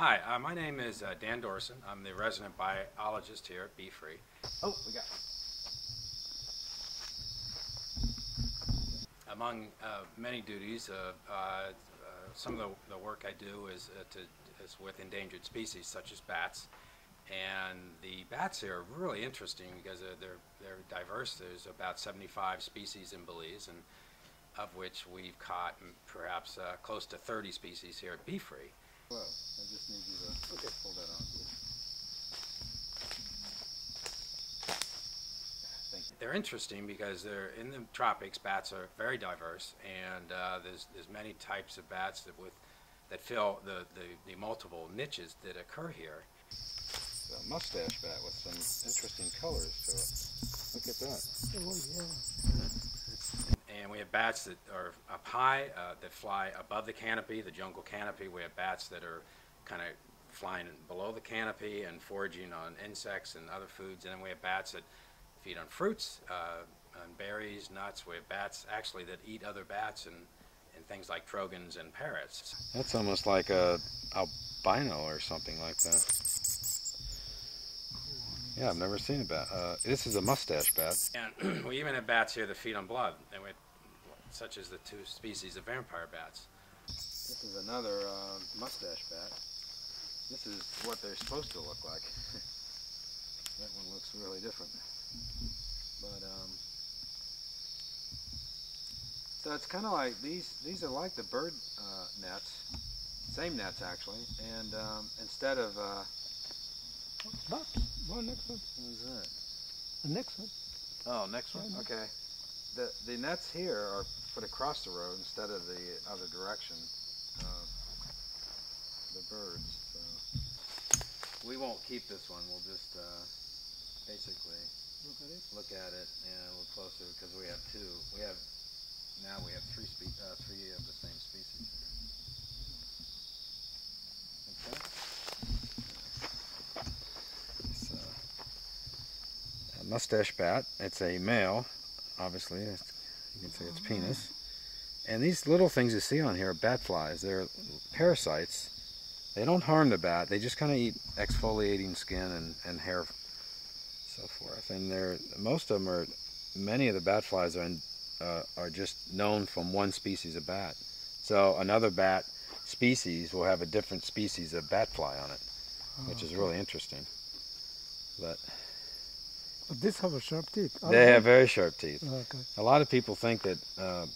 Hi, my name is Dan Dourson. I'm the resident biologist here at BFREE. Oh, we got Among many duties, some of the work I do is with endangered species such as bats. And the bats here are really interesting because they're diverse. There's about 75 species in Belize, and of which we've caught perhaps close to 30 species here at BFREE. Well, I just need you to pull that on. Thank you. They're interesting because they're in the tropics. Bats are very diverse, and there's many types of bats that fill the multiple niches that occur here. It's a mustache bat with some interesting colors to it. Look at that. Oh, yeah. And we have bats that are up high, that fly above the canopy, the jungle canopy. We have bats that are kind of flying below the canopy and foraging on insects and other foods. And then we have bats that feed on fruits, on berries, nuts. We have bats actually that eat other bats and things like trogons and parrots. That's almost like a albino or something like that. Yeah, I've never seen a bat. This is a mustache bat. And we even have bats here that feed on blood, and such as the two species of vampire bats. This is another mustache bat. This is what they're supposed to look like. That one looks really different. But so it's kind of like these are like the bird nets, same nets actually, and instead of One next one. what is that? The next one. Oh, next one. Okay. The nets here are put across the road instead of the other direction. The birds. So we won't keep this one. We'll just basically look at it and a little closer because we have two. Now we have three of the same species here. Okay. It's a mustache bat. It's a male, obviously. You can say it's penis. And these little things you see on here are bat flies. They're parasites. They don't harm the bat. They just kind of eat exfoliating skin and hair, so forth. And many of the bat flies are just known from one species of bat. So another bat species will have a different species of bat fly on it, which is really interesting. But These have a sharp teeth. they have very sharp teeth. Okay. A lot of people think that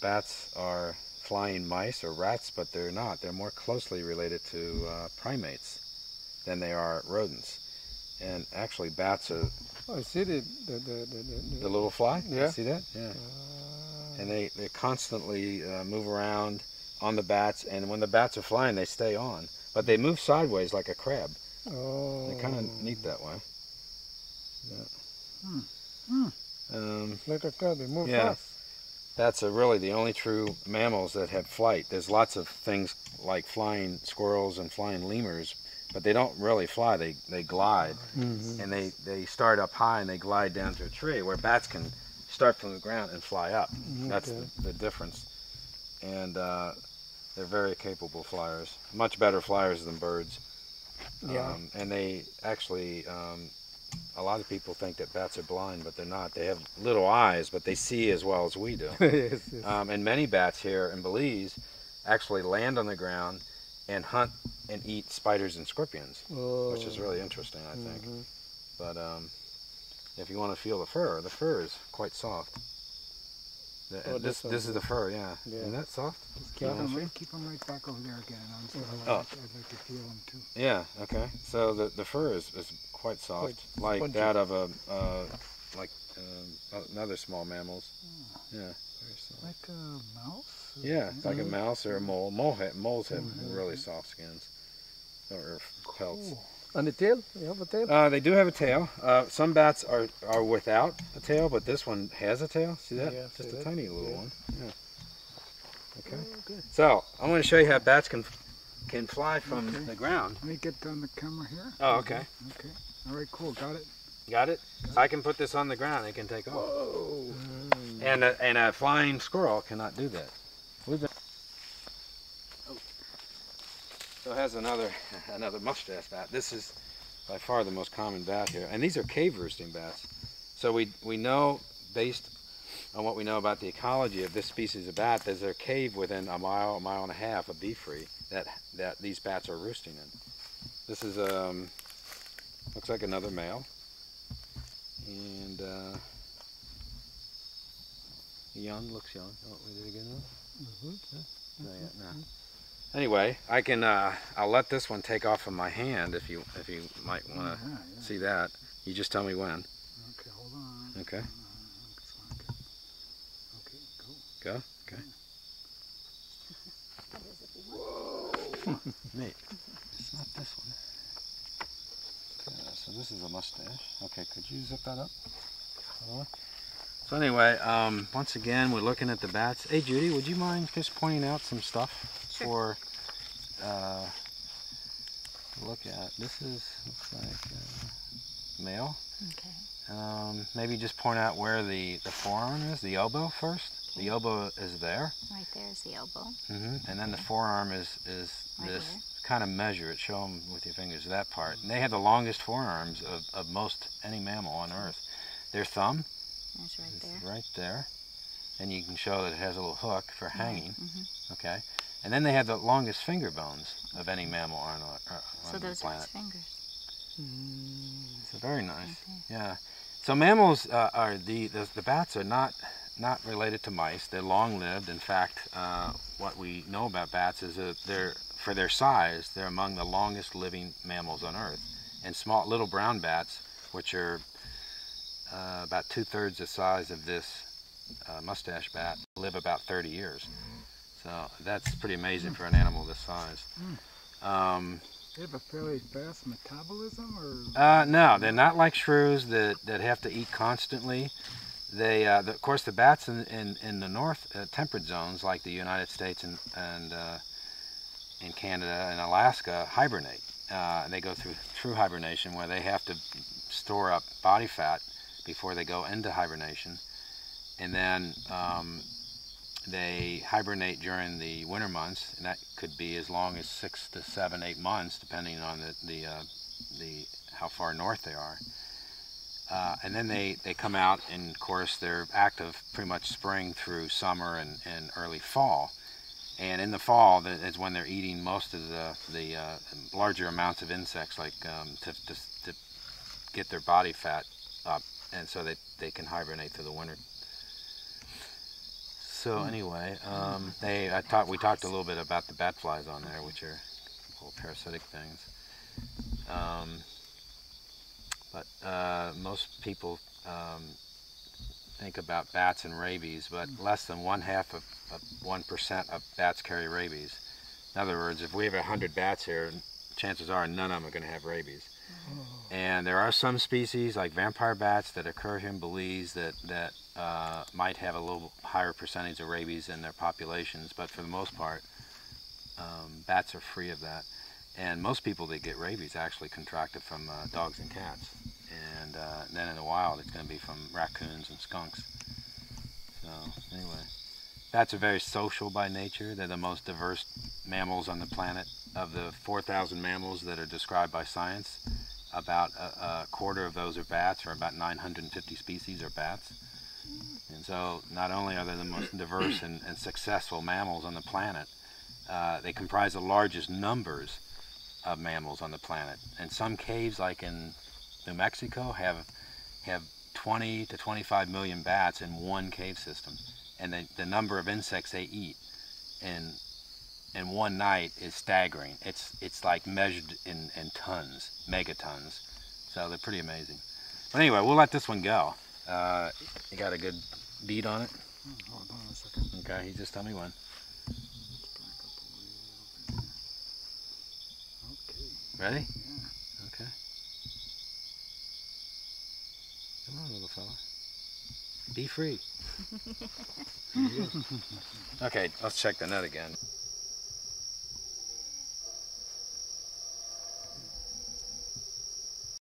bats are flying mice or rats, but they're not. They're more closely related to primates than they are rodents. And actually, bats are I see the little fly. Yeah. You see that? Yeah. And they constantly move around on the bats, and when the bats are flying, they stay on. But they move sideways like a crab. Oh. They're kind of neat that way. Yeah. Like a crab, they move Yeah. fast. Bats are really the only true mammals that have flight. There's lots of things like flying squirrels and flying lemurs, but they don't really fly. They glide, and they start up high and they glide down to a tree, where bats can start from the ground and fly up. That's the difference. And they're very capable flyers, much better flyers than birds. Yeah. And they actually, a lot of people think that bats are blind, but they're not. They have little eyes, but they see as well as we do. Yes, yes. And many bats here in Belize actually land on the ground and hunt and eat spiders and scorpions, which is really interesting, I think. But if you want to feel the fur is quite soft. This is the fur, yeah. Isn't that soft? Keep them right back over there again. I'd like to feel them too. Yeah, okay. So the fur is quite soft, like spongy. that of another small mammals. Yeah, very soft. Like a mouse? Yeah, like a mouse or a mole. Moles have really soft skins or pelts. Cool. And the tail? You have a tail? They do have a tail. Some bats are without a tail, but this one has a tail. See that? Yeah, Just see a that? tiny little one. Yeah. Okay. Oh, good. So I'm going to show you how bats can fly from the ground. Let me get on the camera here. Oh, okay. Okay. All right, cool. Got it. Got it? I can put this on the ground. It can take off. Whoa. And a flying squirrel cannot do that. So it has another mustache bat. This is by far the most common bat here. And these are cave roosting bats. So we know, based on what we know about the ecology of this species of bat, there's a cave within a mile and a half of BFREE that these bats are roosting in. This is looks like another male, and young, looks young. Oh, we did it again now? No, yet, no. Anyway, I can I'll let this one take off of my hand if you might want to see that. You just tell me when. Okay, hold on. Okay. Okay, go. Go. Okay. Whoa! Neat. It's not this one. Okay, so this is a mustache. Okay, could you zip that up? Hold on. So anyway, once again, we're looking at the bats. Hey, Judy, would you mind just pointing out some stuff for to look at? This looks like male. Okay. Maybe just point out where the forearm is, the elbow first. The elbow is there. Right there is the elbow. And then the forearm is Right this. here. Kind of measure it. Show them with your fingers that part. And they have the longest forearms of most any mammal on Earth. Their thumb. That's right there. Right there. And you can show that it has a little hook for hanging. Mm-hmm. Okay. And then they have the longest finger bones of any mammal on So the those are planet. its fingers. So very nice. Okay. Yeah. So mammals are the bats are not related to mice. They're long-lived. In fact, what we know about bats is that for their size, they're among the longest living mammals on Earth. And small little brown bats, which are about 2/3 the size of this mustache bat, live about 30 years. So that's pretty amazing for an animal this size. They have a fairly fast metabolism, or? No, they're not like shrews that have to eat constantly. They, of course, the bats in the north temperate zones, like the United States and in Canada and Alaska, hibernate. They go through true hibernation, where they have to store up body fat before they go into hibernation, and then they hibernate during the winter months, and that could be as long as 6 to 7, 8 months, depending on the how far north they are. And then they come out, and of course they're active pretty much spring through summer and early fall. And in the fall is when they're eating most of the larger amounts of insects, like to get their body fat up, and so they can hibernate through the winter. So anyway, we talked a little bit about the bat flies on there, which are little parasitic things. But most people think about bats and rabies, but less than 1% of bats carry rabies. In other words, if we have 100 bats here, chances are none of them are going to have rabies. And there are some species like vampire bats that occur here in Belize that might have a little higher percentage of rabies in their populations, but for the most part, bats are free of that. And most people that get rabies actually contract it from dogs and cats. And then in the wild, it's going to be from raccoons and skunks. So anyway, bats are very social by nature. They're the most diverse mammals on the planet. Of the 4,000 mammals that are described by science, about a quarter of those are bats, or about 950 species are bats. And so not only are they the most diverse and successful mammals on the planet, they comprise the largest numbers of mammals on the planet. And some caves, like in New Mexico, have 20 to 25 million bats in one cave system. And the number of insects they eat in one night is staggering. It's like measured in tons, megatons. So they're pretty amazing. But anyway, we'll let this one go. You got a good beat on it? Hold on a second. Okay, you just tell me when. Okay. Ready? Yeah. Okay. Come on, little fella. Be free. Okay, let's check the net again.